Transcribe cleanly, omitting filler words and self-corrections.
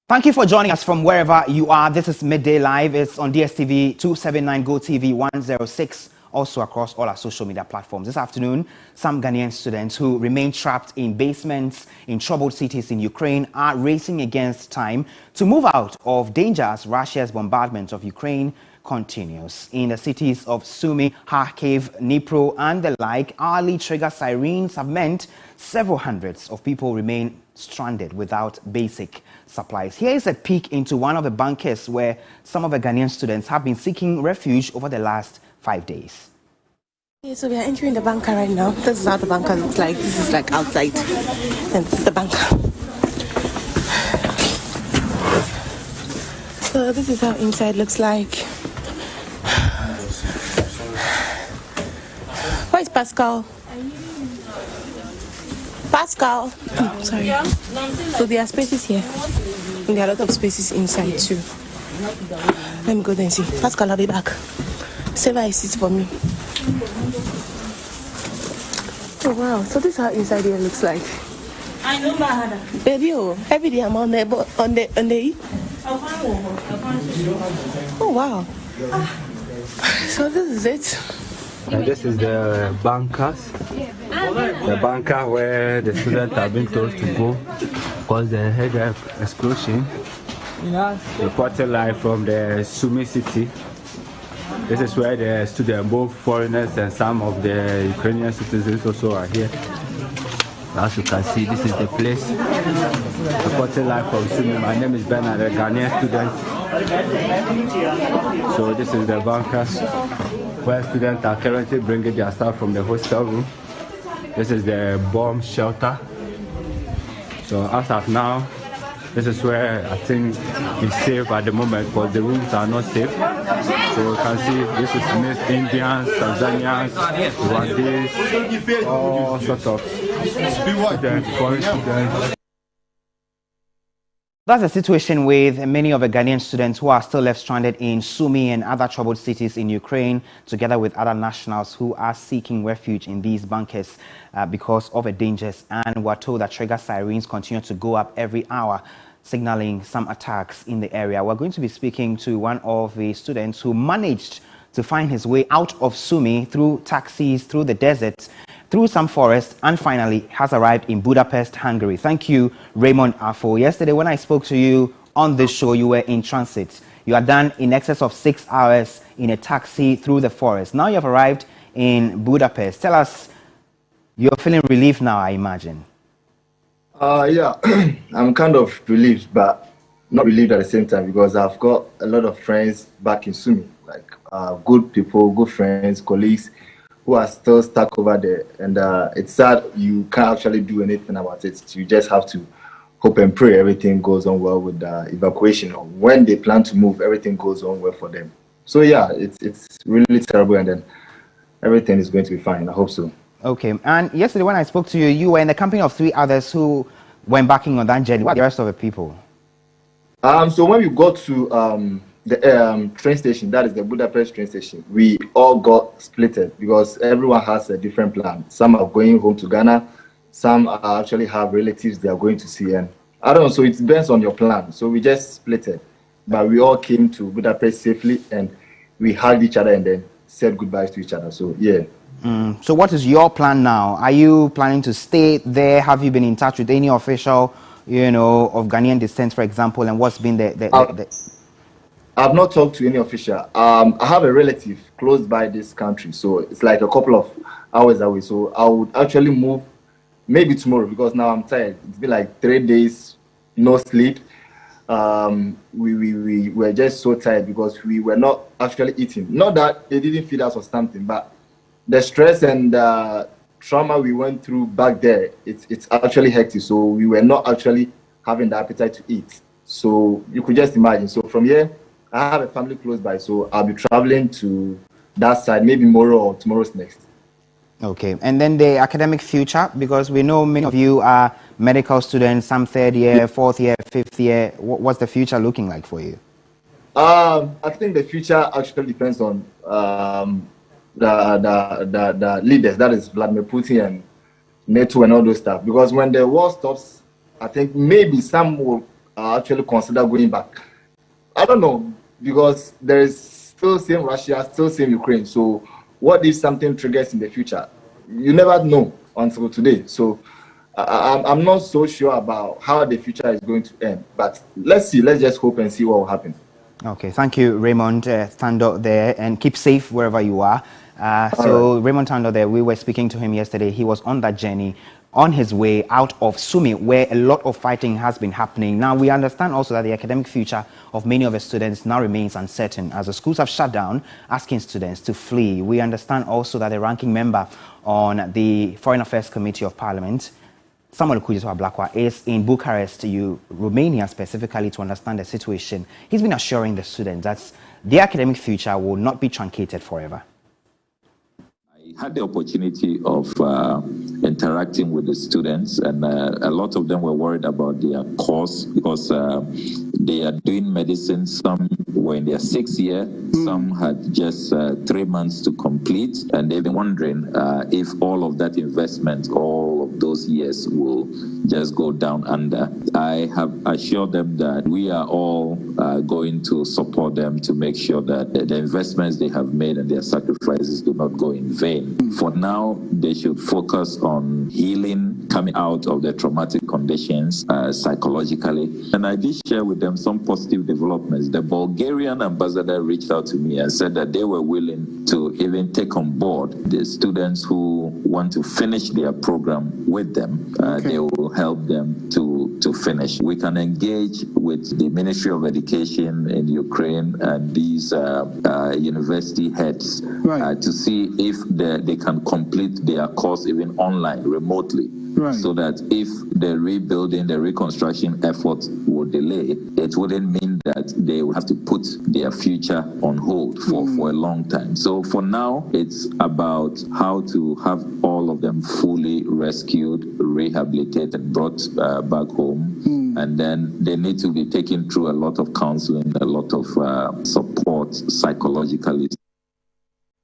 Thank you for joining us from wherever you are. This is Midday Live. It's on DSTV 279, Go TV 106, also across all our social media platforms. This afternoon, some Ghanaian students who remain trapped in basements in troubled cities in Ukraine are racing against time to move out of danger as Russia's bombardment of Ukraine continues. In the cities of Sumy, Kharkiv, Dnipro and the like, hourly trigger sirens have meant several hundreds of people remain stranded without basic supplies. Here is a peek into one of the bunkers where some of the Ghanaian students have been seeking refuge over the last 5 days. Okay, so we are entering the bunker right now. This is how the bunker looks like. This is like outside, and this is the bunker. So this is how inside looks like. Where's Pascal? Pascal. Oh, sorry. So there are spaces here. And there are a lot of spaces inside too. Let me go there and see. Pascal, I'll be back. Save a seat for me. Oh wow. So this is how inside here looks like. I know my baby, every day I'm on the oh wow. So this is it. And this is the bunkers. The bunker where the students have been told to go because they had an explosion. Reported live from the Sumy city. This is where the students, both foreigners and some of the Ukrainian citizens also are here. As you can see, this is the place. Reported live from Sumy. My name is Bernard, a Ghanaian student. So this is the bunkers where students are currently bringing their stuff from the hostel room. This is the bomb shelter. So as of now, this is where I think it's safe at the moment because the rooms are not safe. So you can see this is mixed Indians, Tanzanians, Rwandese, all sorts of students, foreign students. That's the situation with many of the Ghanaian students who are still left stranded in Sumy and other troubled cities in Ukraine, together with other nationals who are seeking refuge in these bunkers because of the dangers. And we're told that trigger sirens continue to go up every hour, signaling some attacks in the area. We're going to be speaking to one of the students who managed to find his way out of Sumy through taxis, through the desert, through some forest, and finally has arrived in Budapest, Hungary. Thank you, Raymond Afo. Yesterday, when I spoke to you on this show, you were in transit. You are done in excess of 6 hours in a taxi through the forest. Now you have arrived in Budapest. Tell us, you're feeling relieved now, I imagine. Yeah, I'm kind of relieved, but not relieved at the same time because I've got a lot of friends back in Sumy, like good people, good friends, colleagues, who are still stuck over there, and it's sad you can't actually do anything about it. You just have to hope and pray everything goes on well with the evacuation, or when they plan to move, everything goes on well for them. So yeah, it's really terrible, and then everything is going to be fine. I hope so. Okay, and yesterday when I spoke to you, you were in the company of 3 others who were embarking on that journey. What are the rest of the people? So when we got to the train station, that is the Budapest train station, we all got splitted because everyone has a different plan. Some are going home to Ghana, some actually have relatives they are going to see, and I don't know, so it depends on your plan. So we just splitted, but we all came to Budapest safely and we hugged each other and then said goodbyes to each other. So yeah. So what is your plan now? Are you planning to stay there? Have you been in touch with any official, of Ghanaian descent, for example, and what's been the I've not talked to any official. I have a relative close by this country, so it's like a couple of hours away. So I would actually move maybe tomorrow because now I'm tired. It's been like 3 days, no sleep. We were just so tired because we were not actually eating. Not that they didn't feed us or something, but the stress and trauma we went through back there, it's actually hectic. So we were not actually having the appetite to eat. So you could just imagine. So from here, I have a family close by, so I'll be traveling to that side maybe tomorrow or tomorrow's next. Okay, and then the academic future, because we know many of you are medical students, some 3rd year, 4th year, 5th year. What's the future looking like for you? I think the future actually depends on the leaders, that is Vladimir Putin and NATO and all those stuff. Because when the war stops, I think maybe some will actually consider going back. I don't know, because there is still same Russia, still same Ukraine. So what if something triggers in the future? You never know until today. So I'm not so sure about how the future is going to end. But let's see. Let's just hope and see what will happen. Okay, thank you, Raymond. Stand out there and keep safe wherever you are. Right. Raymond Tando there, we were speaking to him yesterday. He was on that journey on his way out of Sumy, where a lot of fighting has been happening. Now, we understand also that the academic future of many of the students now remains uncertain as the schools have shut down, asking students to flee. We understand also that the ranking member on the Foreign Affairs Committee of Parliament, Samuel Kujiswa Blakwa, is in Bucharest, Romania, specifically to understand the situation. He's been assuring the students that their academic future will not be truncated forever. I had the opportunity of interacting with the students, and a lot of them were worried about their course because they are doing medicine. Some were in their 6th year, some had just 3 months to complete, and they've been wondering if all of that investment, all of those years will just go down under. I have assured them that we are all going to support them to make sure that the investments they have made and their sacrifices do not go in vain. For now, they should focus on healing, coming out of the traumatic conditions psychologically. And I did share with them some positive developments. The Bulgarian ambassador reached out to me and said that they were willing to even take on board the students who want to finish their program with them. They will help them to finish. We can engage with the Ministry of Education in Ukraine and these university heads to see if they can complete their course even online, remotely. So that if the rebuilding, the reconstruction efforts will delay, it wouldn't mean that they will have to put their future on hold for a long time. So for now, it's about how to have all of them fully rescued, rehabilitated, brought back home. And then they need to be taken through a lot of counseling, a lot of support psychologically.